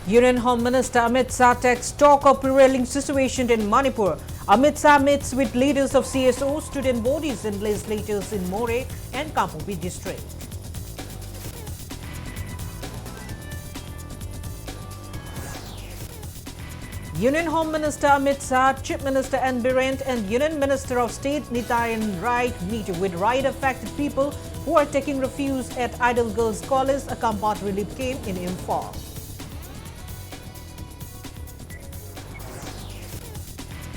Union Home Minister Amit Shah takes stock of prevailing situation in Manipur. Amit Shah meets with leaders of CSO, student bodies and legislators in More and Kampupi district. Union Home Minister Amit Shah, Chief Minister N. Birent and Union Minister of State Nityanan Rai meet with riot-affected people who are taking refuge at Idle Girls College, a combat relief camp in Imphal.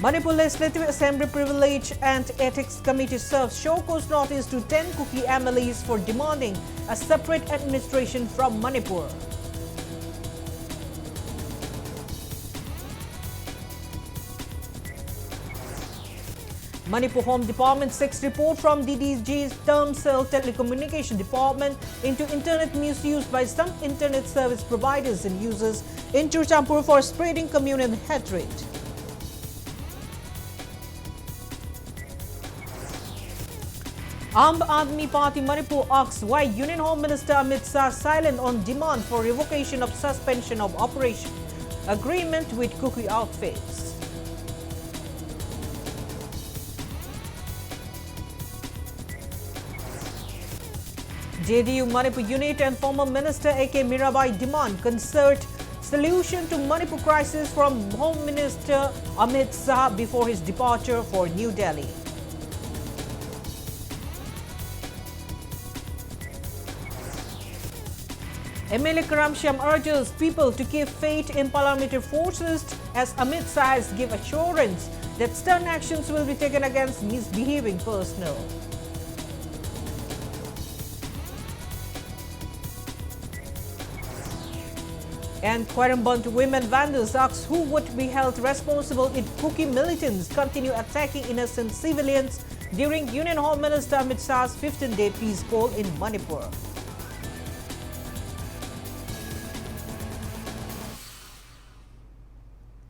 Manipur Legislative Assembly Privilege and Ethics Committee serves show cause notice to 10 Kuki MLAs for demanding a separate administration from Manipur. Manipur Home Department seeks report from DDG's Term Cell Telecommunication Department into internet misuse by some internet service providers and users in Churchampur for spreading communal hatred. Aam Aadmi Party Manipur asks why Union Home Minister Amit Shah silent on demand for revocation of suspension of operation agreement with Kuki outfits. JDU Manipur unit and former Minister A.K. Mirabai demand concert solution to Manipur crisis from Home Minister Amit Shah before his departure for New Delhi. MLA Karamshyam urges people to keep faith in parliamentary forces as Amit Shah gives assurance that stern actions will be taken against misbehaving personnel. And Coimbatore women vandals asks who would be held responsible if Kuki militants continue attacking innocent civilians during Union Home Minister Amit Shah's 15-day peace call in Manipur.